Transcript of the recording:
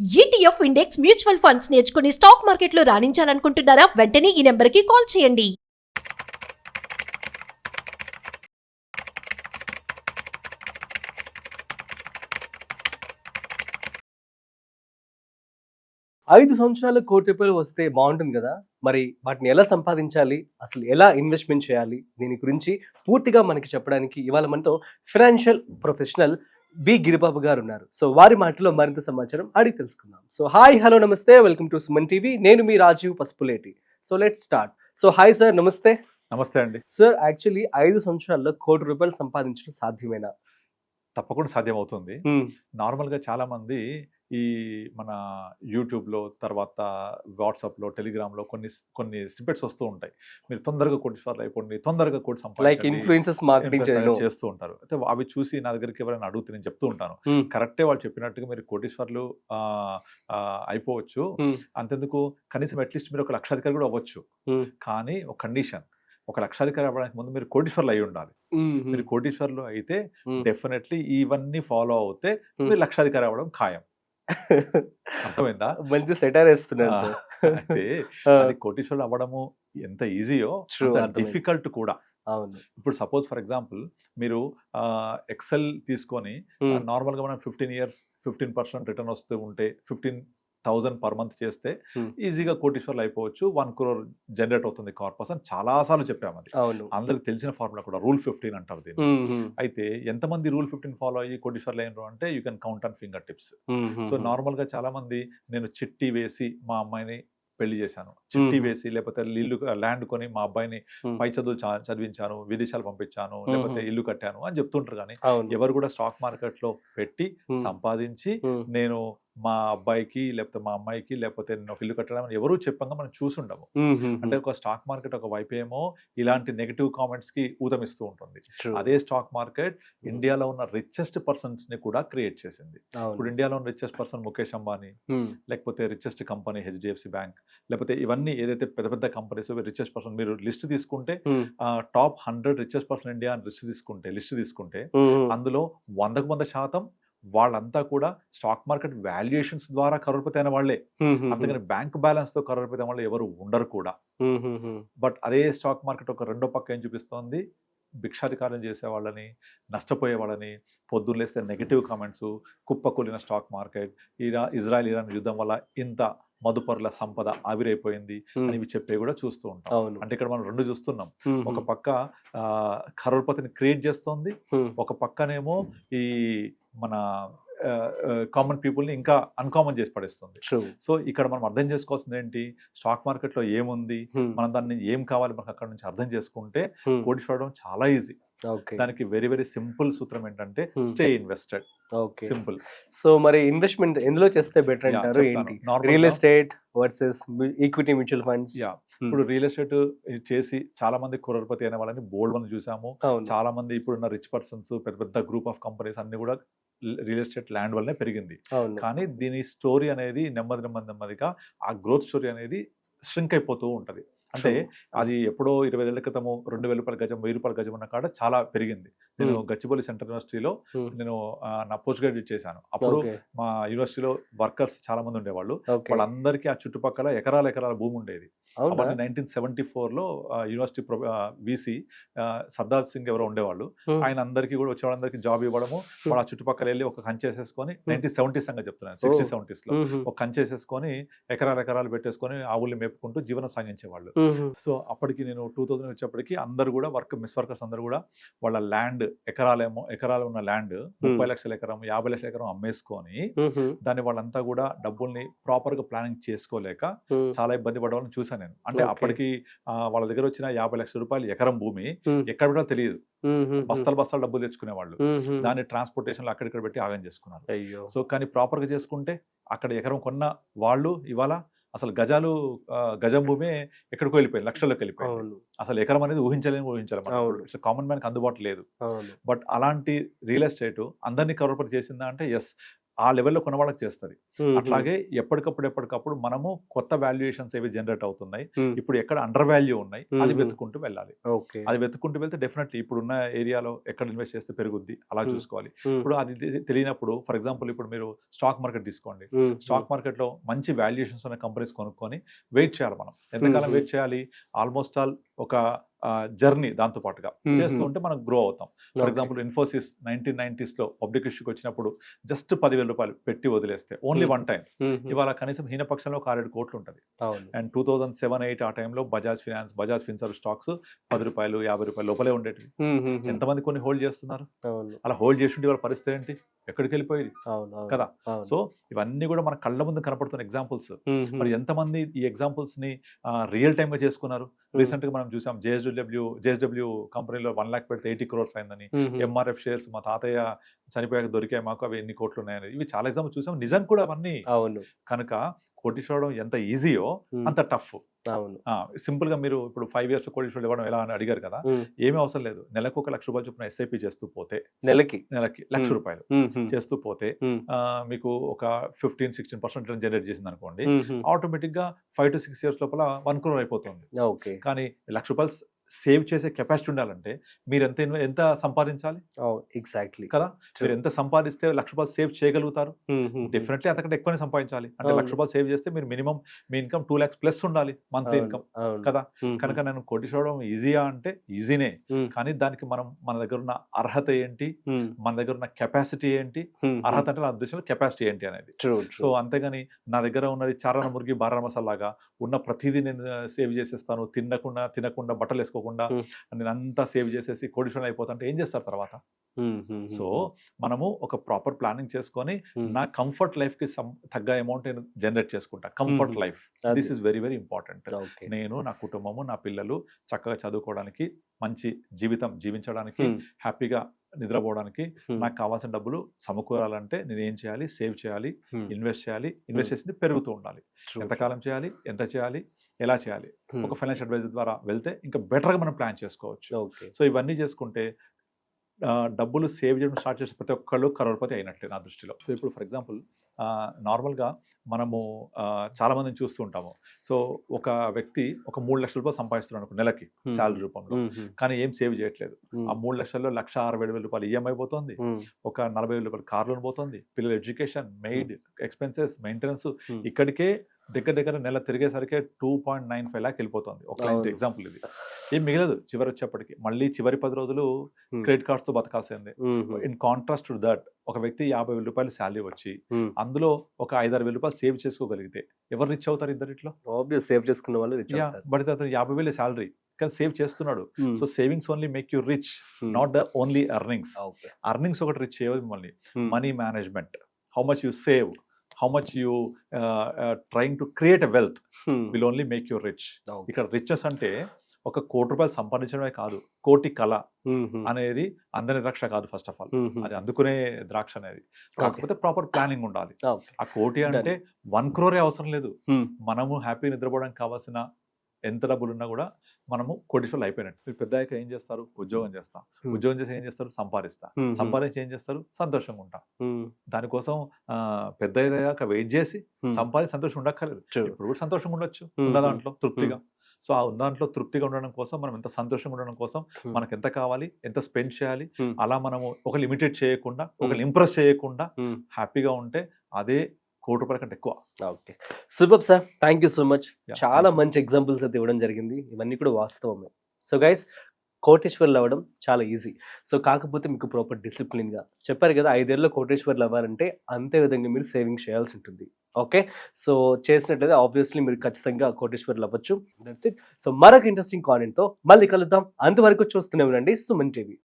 ETF index mutual funds నేర్చుకుని stock మార్కెట్లో రాణించాలనుకుంటున్నారా? వెంటనే ఈ నెంబర్కి కాల్ చేయండి. ఐదు సంవత్సరాలు ₹1,00,00,000 వస్తే బాగుంటుంది కదా. మరి వాటిని ఎలా సంపాదించాలి, అసలు ఎలా ఇన్వెస్ట్మెంట్ చేయాలి, దీని గురించి పూర్తిగా మనకి చెప్పడానికి ఇవాళ మనతో ఫైనాన్షియల్ ప్రొఫెషనల్ బి గిరిబాబు గారు ఉన్నారు. సో వారి మాటలో మరింత సమాచారం అడిగి తెలుసుకుందాం. So hi, hello, namaste, welcome to Suman TV. నేను మీ Rajiv Pasupuleti. So let's start. So hi sir, namaste. Namaste అండి. సార్, యాక్చువల్లీ 5 సంవత్సరాల్లో ₹1,00,00,000 సంపాదించడం సాధ్యమేనా? తప్పకుండా సాధ్యమవుతుంది. నార్మల్గా చాలా మంది ఈ మన యూట్యూబ్లో, తర్వాత వాట్సాప్లో, టెలిగ్రామ్లో కొన్ని స్నిప్పెట్స్ వస్తూ ఉంటాయి. మీరు తొందరగా కోటీశ్వర్లు అయిపోండి, తొందరగా కోటి లైక్ సంపాదించండి, ఇన్ఫ్లుయెన్సర్స్ మార్కెటింగ్ చేస్తూ ఉంటారు. అయితే అవి చూసి నా దగ్గరికి ఎవరైనా అడిగితే నేను చెప్తూ ఉంటాను, కరెక్టే వాళ్ళు చెప్పినట్టుగా మీరు కోటీశ్వర్లు అయిపోవచ్చు. అంతెందుకు, కనీసం అట్లీస్ట్ మీరు ఒక లక్షాధికారి కూడా అవ్వచ్చు. కానీ ఒక కండిషన్, ఒక లక్షాధికారి అవ్వడానికి ముందు మీరు కోటీశ్వర్లు అయి ఉండాలి. మీరు కోటీశ్వర్లు అయితే డెఫినెట్లీ ఇవన్నీ ఫాలో అవుతే మీరు లక్షాధికారి అవ్వడం ఖాయం. అర్థమైందా? మంచి సెటైర్ వేస్తున్నారు సార్. అయితే అది కోటీశ్వర్లు అవ్వడము ఎంత ఈజీయో డిఫికల్ట్ కూడా. అవును. ఇప్పుడు సపోజ్ ఫర్ ఎగ్జాంపుల్ మీరు ఎక్సెల్ తీసుకొని నార్మల్గా మనం 15 years 15% రిటర్న్ వస్తూ ఉంటే 15,000 per month చేస్తే ఈజీగా కోటీశ్వర్లు అయిపోవచ్చు. 1 crore జనరేట్ అవుతుంది కార్పస్ అని చాలా సార్లు చెప్పాము. అది అందరికి తెలిసిన ఫార్ములా కూడా, రూల్ 15 అంటారు దీన్ని. అయితే ఎంతమంది రూల్ 15 ఫాలో అయ్యి కోటీశ్వర్లు అయినారు అంటే you can count on finger tips. So normal గా చాలా మంది నేను చిట్టి వేసి మా అమ్మాయిని పెళ్లి చేశాను, చిట్టి వేసి లేకపోతే ఇల్లు ల్యాండ్ కొని మా అబ్బాయిని పై చదువు చదివించాను, విదేశాలు పంపించాను, లేకపోతే ఇల్లు కట్టాను అని చెప్తుంటారు. కానీ ఎవరు కూడా స్టాక్ మార్కెట్ లో పెట్టి సంపాదించి నేను మా అబ్బాయికి లేకపోతే మా అమ్మాయికి లేకపోతే నేను ఒక ఇల్లు కట్టడం ఎవరూ చెప్పంగా మనం చూసుండము. అంటే ఒక స్టాక్ మార్కెట్ ఒక వైపు ఏమో ఇలాంటి నెగటివ్ కామెంట్స్ కి ఊతమిస్తూ ఉంటుంది. అదే స్టాక్ మార్కెట్ ఇండియాలో ఉన్న రిచెస్ట్ పర్సన్స్ ని కూడా క్రియేట్ చేసింది. ఇప్పుడు ఇండియాలో ఉన్న రిచెస్ట్ పర్సన్ ముఖేష్ అంబానీ, లేకపోతే రిచెస్ట్ కంపెనీ HDFC బ్యాంక్, లేకపోతే ఇవన్నీ ఏదైతే పెద్ద పెద్ద కంపెనీస్ రిచెస్ట్ పర్సన్ మీరు లిస్ట్ తీసుకుంటే టాప్ 100 రిచెస్ట్ పర్సన్ ఇండియా అని లిస్ట్ తీసుకుంటే అందులో 100% వాళ్ళంతా కూడా స్టాక్ మార్కెట్ వాల్యుయేషన్స్ ద్వారా కరోడ్పతి అయిన వాళ్ళే. అంతేగాని బ్యాంక్ బ్యాలెన్స్ తో కరోడ్పతి అయిన వాళ్ళు ఎవరు ఉండరు కూడా. బట్ అదే స్టాక్ మార్కెట్ ఒక రెండో పక్క ఏం చూపిస్తోంది, భిక్షాధికారం చేసే వాళ్ళని, నష్టపోయే వాళ్ళని, పొద్దున్నేస్తే నెగిటివ్ కామెంట్స్, కుప్పకూలిన స్టాక్ మార్కెట్, ఇజ్రాయెల్-ఇరాన్ యుద్ధం వల్ల ఇంత మదుపరుల సంపద ఆవిరైపోయింది అని చెప్పే కూడా చూస్తూ ఉంటాం. అంటే ఇక్కడ మనం రెండు చూస్తున్నాం. ఒక పక్క కరోడ్పతిని క్రియేట్ చేస్తోంది, ఒక పక్కనేమో ఈ మన కామన్ పీపుల్ ని ఇంకా అన్కామన్ చేసి పడేస్తుంది. సో ఇక్కడ మనం అర్థం చేసుకోవాల్సింది ఏంటి, స్టాక్ మార్కెట్ లో ఏముంది, మనం దాన్ని ఏం కావాలి మనకు అక్కడ నుంచి అర్థం చేసుకుంటే కోటీశ్వరం చాలా ఈజీ. దానికి వెరీ వెరీ సింపుల్ సూత్రం ఏంటంటే స్టే ఇన్వెస్టెడ్. సింపుల్. సో మరి ఇన్వెస్ట్మెంట్ ఎందులో చేస్తే బెటర్ అంటారు? ఏంటి, real estate versus equity mutual funds? ఇప్పుడు రియల్ ఎస్టేట్ చేసి చాలా మంది కోటీపతి అయిన వాళ్ళని బోల్డ్ మంది చూసాము. చాలా మంది ఇప్పుడున్న రిచ్ పర్సన్స్, పెద్ద పెద్ద గ్రూప్ ఆఫ్ కంపెనీస్ అన్ని కూడా రియల్ ఎస్టేట్ ల్యాండ్ వల్లనే పెరిగింది. కానీ దీని స్టోరీ అనేది నెమ్మదిగా ఆ గ్రోత్ స్టోరీ అనేది ష్రింక్ అయిపోతూ ఉంటది. అంటే అది ఎప్పుడో 20 ఏళ్ల క్రితము ₹2,000 గజం, ₹1,000 గజం ఉన్న కాడ చాలా పెరిగింది. నేను గచ్చిబౌలి సెంట్రల్ యూనివర్సిటీలో నేను నా పోస్ట్ గ్రాడ్యుయేట్ చేశాను. అప్పుడు మా యూనివర్సిటీలో వర్కర్స్ చాలా మంది ఉండేవాళ్ళు. వాళ్ళందరికీ ఆ చుట్టుపక్కల ఎకరాల భూమి ఉండేది. 1974లో యూనివర్సిటీ వీసీ సర్దార్ సింగ్ ఎవరో ఉండేవాళ్ళు. ఆయన అందరికీ కూడా వచ్చే వాళ్ళందరికీ జాబ్ ఇవ్వడము, వాళ్ళు ఆ చుట్టుపక్కల వెళ్ళి ఒక కంచేసేసుకొని 1970s సంగతి చెప్తున్నాను, 60s, 70sలో ఒక కంచేసేసుకొని ఎకరాలు పెట్టేసుకొని ఆవుల్ని మేపుకుంటూ జీవనం సాగించేవాళ్ళు. సో అప్పటికి నేను 2000 వచ్చేప్పటికి అందరు కూడా మిస్ వర్కర్స్ అందరు కూడా వాళ్ళ ల్యాండ్ ఎకరాలు ఉన్న ల్యాండ్ 30 లక్షల ఎకరం, 50 లక్షల ఎకరం అమ్మేసుకొని దాన్ని వాళ్ళంతా కూడా డబ్బుల్ని ప్రాపర్ గా ప్లానింగ్ చేసుకోలేక చాలా ఇబ్బంది పడవాలని చూసాను నేను. అంటే అప్పటికి వాళ్ళ దగ్గర వచ్చిన ₹50 లక్షల ఎకరం భూమి ఎక్కడ కూడా తెలియదు. బస్తాలు డబ్బులు తెచ్చుకునే వాళ్ళు, దాన్ని ట్రాన్స్పోర్టేషన్ లో అక్కడిక్కడ పెట్టి ఆగం చేసుకున్నారు. సో కానీ ప్రాపర్ గా చేసుకుంటే అక్కడ ఎకరం కొన్న వాళ్ళు ఇవాళ అసలు గజం భూమి ఎక్కడికో వెళ్ళిపోయింది, లక్షల్లోకి వెళ్ళిపోయింది. అసలు ఎకరం అనేది ఊహించాలి, కామన్ మ్యాన్ కి అందుబాటు లేదు. బట్ అలాంటి రియల్ ఎస్టేట్ అందరినీ కరోడ్పతి చేసిందా అంటే ఎస్, ఆ లెవెల్లో కొన్న వాళ్ళకి చేస్తుంది. అట్లాగే ఎప్పటికప్పుడు మనము కొత్త వాల్యుయేషన్స్ ఏవి జనరేట్ అవుతున్నాయి, ఇప్పుడు ఎక్కడ అండర్ వాల్యూ ఉన్నాయి అది వెతుకుంటూ వెళ్ళాలి. ఓకే. అది వెతుకుంటూ వెళ్తే డెఫినెట్లీ ఇప్పుడున్న ఏరియాలో ఎక్కడ ఇన్వెస్ట్ చేస్తే పెరుగుద్ది అలా చూసుకోవాలి. ఇప్పుడు అది తెలియనప్పుడు ఫర్ ఎగ్జాంపుల్ ఇప్పుడు మీరు స్టాక్ మార్కెట్ తీసుకోండి. స్టాక్ మార్కెట్ లో మంచి వాల్యుయేషన్స్ ఉన్న కంపెనీస్ కొనుక్కొని వెయిట్ చేయాలి. మనం ఎంతకాలం వెయిట్ చేయాలి? ఆల్మోస్ట్ ఆల్ ఒక జర్నీ దాంతో పాటుగా చేస్తూ ఉంటే మనం గ్రో అవుతాం. ఫర్ ఎగ్జాంపుల్ ఇన్ఫోసిస్ 1990s లో పబ్లిక్ ఇష్యూకి వచ్చినప్పుడు జస్ట్ 10,000 రూపాయలు పెట్టి వదిలేస్తే ఓన్లీ వన్ టైం ఇవాళ కనీసం హీనపక్షంలో 6-7 కోట్లు ఉంటుంది. అండ్ 2007-8 ఆ టైంలో బజాజ్ ఫినాన్స్, బజాజ్ ఫిన్సర్వ్ స్టాక్స్ 10 రూపాయలు 50 రూపాయలు లోపలే ఉండేవి. ఎంతమంది కొన్ని హోల్డ్ చేస్తున్నారు? అలా హోల్డ్ చేస్తుంటే వాళ్ళ పరిస్థితి ఏంటి? ఎక్కడికి వెళ్ళిపోయేది కదా. సో ఇవన్నీ కూడా మన కళ్ళ ముందు కనపడుతున్న ఎగ్జాంపుల్స్. మరి ఎంతమంది ఈ ఎగ్జాంపుల్స్ ని రియల్ టైమ్ గా చేసుకున్నారు? రీసెంట్ గా మనం చూసాం జేఎస్డబ్ల్యూ కంపెనీలో 1 lakh పెడితే 80 crores అయిందని. ఎంఆర్ఎఫ్ షేర్స్ మా తాతయ్య చనిపోయాక దొరికాయి మాకు, అవి ఎన్ని కోట్లు ఉన్నాయని. ఇవి చాలా ఎగ్జాంపుల్ చూసాం. నిజం కూడా అవన్నీ. కనుక కోటీశ్వరం ఎంత ఈజీయో అంత టఫ్. సింపుల్ గా మీరు ఇప్పుడు 5 years కోటీశ్వరుడు ఇవ్వడం ఎలా అని అడిగారు కదా, ఏమీ అవసరం లేదు. నెలకు 1 lakh రూపాయలు చొప్పున ఎస్ఐపి చేస్తూ పోతే, నెలకి 1,00,000 రూపాయలు చేస్తూ పోతే మీకు ఒక 15-16% జనరేట్ చేసింది అనుకోండి, ఆటోమేటిక్ గా 5 to 6 years లోపల 1 crore అయిపోతుంది. కానీ 1,00,000 రూపాయలు సేవ్ చేసే కెపాసిటీ ఉండాలంటే మీరు ఎంత సంపాదించాలి? ఎగ్జాక్ట్లీ కదా. మీరు ఎంత సంపాదిస్తే 1,00,000 రూపాయలు సేవ్ చేయగలుగుతారు? డెఫినెట్లీ అంతకంటే ఎక్కువనే సంపాదించాలి. అంటే 1,00,000 రూపాయలు సేవ్ చేస్తే మీరు మినిమం మీ ఇన్కమ్ 2 lakhs ప్లస్ ఉండాలి మంత్లీ ఇన్కమ్ కదా. కనుక నేను కోటీశ్వరం ఈజీయా అంటే ఈజీనే, కానీ దానికి మన దగ్గర ఉన్న అర్హత ఏంటి, మన దగ్గర ఉన్న కెపాసిటీ ఏంటి, అర్హత అంటే నా ఉద్దేశంలో కెపాసిటీ ఏంటి అనేది. సో అంతేగాని నా దగ్గర ఉన్నది చారణ మురిగి బారా మసాలాగా ఉన్న ప్రతిదీ నేను సేవ్ చేసేస్తాను, తినకుండా బట్టలు వేసుకోకుండా నేను అంతా సేవ్ చేసేసి కోటీశ్వరం అయిపోతా అంటే ఏం చేస్తారు తర్వాత? సో మనము ఒక ప్రాపర్ ప్లానింగ్ చేసుకొని నా కంఫర్ట్ లైఫ్ కి తగ్గ అమౌంట్ నేను జనరేట్ చేసుకుంటా. Comfort life, this is very very important. నేను, నా కుటుంబము, నా పిల్లలు చక్కగా చదువుకోవడానికి, మంచి జీవితం జీవించడానికి, హ్యాపీగా నిద్రపోవడానికి నాకు కావాల్సిన డబ్బులు సమకూరాలంటే నేను ఏం చేయాలి? సేవ్ చేయాలి, ఇన్వెస్ట్ చేయాలి. ఇన్వెస్ట్ చేసింది పెరుగుతూ ఉండాలి. ఎంతకాలం చేయాలి, ఎంత చేయాలి, ఎలా చేయాలి? ఒక ఫైనాన్షియల్ అడ్వైజర్ ద్వారా వెళ్తే ఇంకా బెటర్గా మనం ప్లాన్ చేసుకోవచ్చు. సో ఇవన్నీ చేసుకుంటే డబ్బులు సేవ్ చేయడం స్టార్ట్ చేసే ప్రతి ఒక్కళ్ళు కరోడ్పతి అయినట్టే నా దృష్టిలో. సో ఇప్పుడు ఫర్ ఎగ్జాంపుల్ నార్మల్గా మనము చాలా మందిని చూస్తూ ఉంటాము. సో ఒక వ్యక్తి ఒక 3 లక్షల రూపాయలు సంపాదిస్తున్నాడు అనుకో నెలకి శాలరీ రూపంలో, కానీ ఏం సేవ్ చేయట్లేదు. ఆ 3 లక్షల్లో 1,67,000 రూపాయలు ఈఎంఐ పోతుంది, ఒక 40,000 రూపాయలు కార్ లోన్ పోతుంది, పిల్లల ఎడ్యుకేషన్, మెయిడ్ ఎక్స్పెన్సెస్, మెయింటెనెన్స్, ఇక్కడికే దగ్గర నెల తిరిగేసరికి 2.95 lakh వెళ్ళిపోతుంది. ఒక ఎగ్జాంపుల్ ఇది. ఏం మిగలదు చివరి వచ్చేప్పటికి. మళ్ళీ చివరి 10 రోజులు క్రెడిట్ కార్డ్స్ తో బతకాల్సిందే. ఇన్ కాంట్రాస్ట్ టు దట్ ఒక వ్యక్తి 50,000 రూపాయలు శాలరీ వచ్చి అందులో ఒక 5-6 రూపాయలు సేవ్ చేసుకోగలిగితే ఎవరు రిచ్ అవుతారు? ఇద్దరిట్లో సేవ్ చేసుకున్న వాళ్ళు రిచ్. బట్ అతను 50,000 శాలరీ కానీ సేవ్ చేస్తున్నాడు. So savings only make you rich, not the only earnings. Earnings ఒకటి రిచ్ చేయదు మిమ్మల్ని. Money management, how much you save, how much you trying to create a wealth will only make you rich. ఇక్కడ riches అంటే ఒక 1 కోటి రూపాయలు సంపాదించడమే కాదు, కోటి కళ అనేది అందరి ద్రాక్ష కాదు. ఫస్ట్ ఆఫ్ ఆల్ అది అందుకునే ద్రాక్ష అనేది. కాకపోతే ప్రాపర్ ప్లానింగ్ ఉండాలి. ఆ కోటి అంటే 1 crore అవసరం లేదు. మనము హ్యాపీ నిద్రపోవడానికి కావాల్సిన ఎంత డబ్బులు ఉన్నా కూడా మనము కోటీశ్వరులు అయిపోయినట్టు. మీరు పెద్ద ఏం చేస్తారు? ఉద్యోగం చేస్తాం. ఉద్యోగం చేసి ఏం చేస్తారు? సంపాదించి ఏం చేస్తారు? సంతోషంగా ఉంటాం. దానికోసం పెద్ద అయ్యాక వెయిట్ చేసి సంపాదించి సంతోషం ఉండక్కర్లేదు. ఇప్పుడు కూడా సంతోషంగా ఉండొచ్చు ఉన్న దాంట్లో తృప్తిగా. సో ఆ దాంట్లో తృప్తిగా ఉండడం కోసం, మనం ఎంత సంతోషంగా ఉండడం కోసం మనకు ఎంత కావాలి, ఎంత స్పెండ్ చేయాలి, అలా మనము ఒక లిమిటెడ్ చేయకుండా, ఒకరిని ఇంప్రెస్ చేయకుండా హ్యాపీగా ఉంటే అదే 1 కోటి రూపాయల కంటే ఎక్కువ. Okay, super sir, thank you so much. చాలా మంచి ఎగ్జాంపుల్స్ అయితే ఇవ్వడం జరిగింది. ఇవన్నీ కూడా వాస్తవమే. సో గైస్, కోటేశ్వర్లు అవ్వడం చాలా ఈజీ. సో కాకపోతే మీకు ప్రాపర్ డిసిప్లిన్గా చెప్పారు కదా, 5 ఏళ్ళలో కోటేశ్వర్లు అవ్వాలంటే అంతే విధంగా మీరు సేవింగ్ చేయాల్సి ఉంటుంది. ఓకే, సో చేసినట్లయితే ఆబ్వియస్లీ మీరు ఖచ్చితంగా కోటేశ్వర్లు అవ్వచ్చు. That's it. సో మరొక ఇంట్రెస్టింగ్ కాంటెంట్తో మళ్ళీ కలుద్దాం. అంతవరకు చూస్తూనే ఉండండి సుమన్ టీవీ.